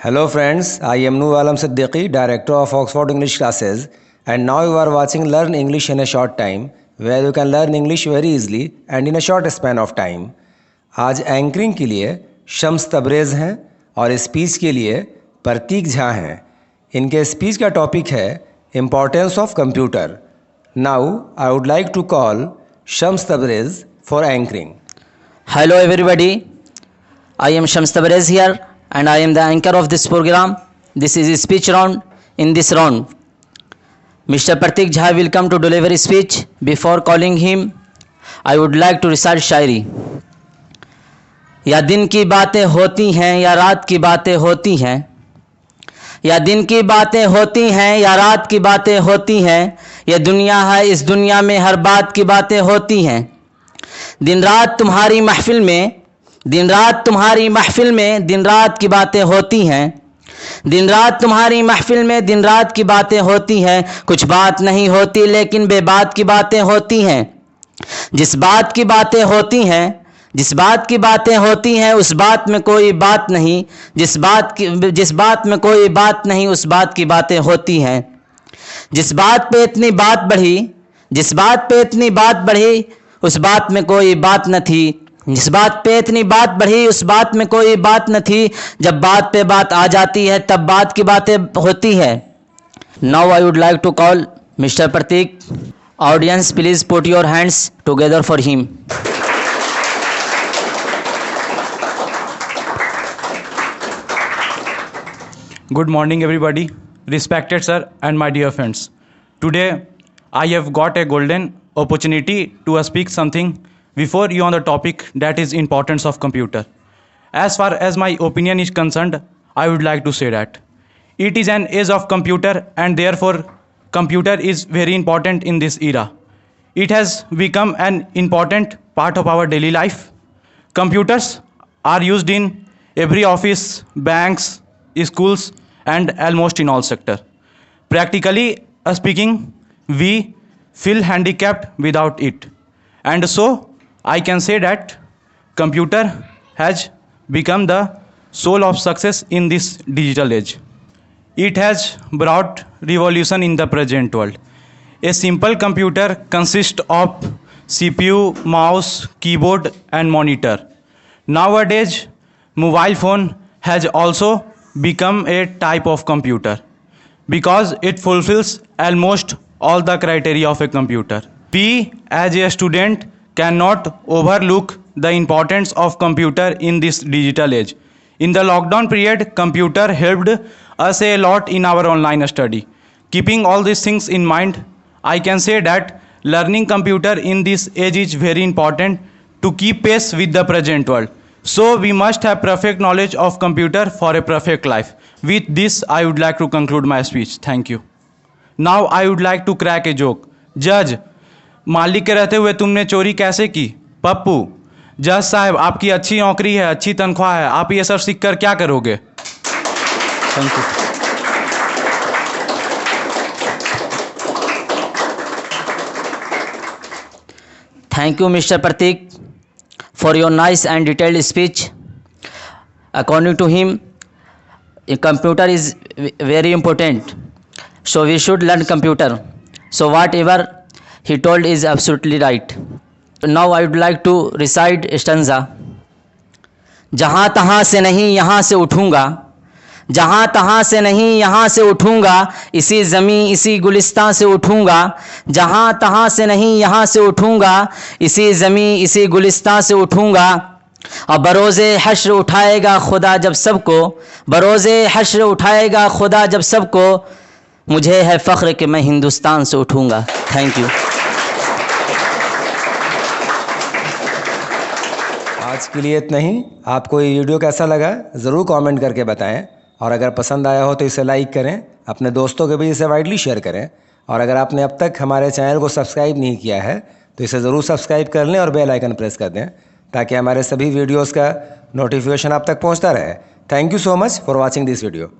Hello friends, I am Noor Alam Siddiqui, Director of Oxford English Classes, and now you are watching Learn English in a Short Time, where you can learn English very easily and in a short span of time. आज anchoring के लिए शम्स तबरेज़ हैं और speech के लिए प्रतीक झा हैं। इनके speech का टॉपिक है importance of computer. Now I would like to call Shams Tabrez for anchoring. Hello everybody, I am Shams Tabrez here and I am the anchor of this program. This is a speech round. In this round, Mr. Pratik Jha will come to deliver a speech. Before calling him, I would like to recite शायरी। या दिन की बातें होती हैं या रात की बातें होती हैं, या दिन की बातें होती हैं या रात की बातें होती हैं, यह दुनिया है, इस दुनिया में हर बात की बातें होती हैं। दिन रात तुम्हारी महफिल में, दिन रात तुम्हारी महफिल में, दिन रात की बातें होती हैं। दिन रात तुम्हारी महफिल में, दिन रात की बातें होती हैं। कुछ बात नहीं होती लेकिन बेबात की बातें होती हैं। जिस बात की बातें होती हैं, जिस बात की बातें होती हैं, उस बात में कोई बात नहीं। जिस बात में कोई बात नहीं, उस बात की बातें होती हैं। जिस बात पे इतनी बात बढ़ी, जिस बात पे इतनी बात बढ़ी, उस बात में कोई बात न थी। जिस बात पे इतनी बात बढ़ी, उस बात में कोई बात न थी। जब बात पे बात आ जाती है तब बात की बातें होती है। Now I would like to call mister Prateek. Audience please put your hands together for him. Good morning everybody, respected sir and my dear friends. Today I have got a golden opportunity to speak something before you on the topic that is importance of computer. As far as my opinion is concerned, I would like to say that it is an age of computer and therefore computer is very important in this era. It has become an important part of our daily life. Computers are used in every office, banks, schools and almost in all sector. Practically speaking, we feel handicapped without it, and so I can say that computer has become the soul of success in this digital age. It has brought revolution in the present world. A simple computer consists of CPU, mouse, keyboard and monitor. Nowadays mobile phone has also become a type of computer because it fulfills almost all the criteria of a computer. We as a student cannot overlook the importance of computer in this digital age. In the lockdown period, computer helped us a lot in our online study. Keeping all these things in mind, I can say that learning computer in this age is very important to keep pace with the present world. So we must have perfect knowledge of computer for a perfect life. With this, I would like to conclude my speech. Thank you. Now I would like to crack a joke. जज, मालिक के रहते हुए तुमने चोरी कैसे की? पप्पू, जज साहब आपकी अच्छी नौकरी है, अच्छी तनख्वाह है, आप ये सब सीख कर क्या करोगे? Thank you. Thank you, Mr. Pratik, for your nice and detailed speech. According to him, a computer is very important, so we should learn computer. So whatever he told is absolutely right. Now I would like to recite a stanza. जहाँ तहाँ से नहीं यहाँ से उठूँगा, जहाँ तहाँ से नहीं यहाँ से उठूँगा, इसी ज़मीं इसी गुलिस्तां से उठूँगा। जहाँ तहाँ से नहीं यहाँ से उठूँगा, इसी ज़मीं इसी गुलिस्तां से उठूँगा। और बरोज़े हश्र उठाएगा खुदा जब सबको, बरोज़े हश्र उठाएगा खुदा जब सबको, मुझे है फ़ख्र कि मैं हिंदुस्तान से उठूँगा। Thank you. आज के लिए इतना ही। आपको ये वीडियो कैसा लगा ज़रूर कमेंट करके बताएं, और अगर पसंद आया हो तो इसे लाइक करें, अपने दोस्तों के भी इसे वाइडली शेयर करें। और अगर आपने अब तक हमारे चैनल को सब्सक्राइब नहीं किया है तो इसे ज़रूर सब्सक्राइब कर लें और बेल आइकन प्रेस कर दें ताकि हमारे सभी वीडियोस का नोटिफिकेशन आप तक पहुंचता रहे। Thank you so much for watching this video.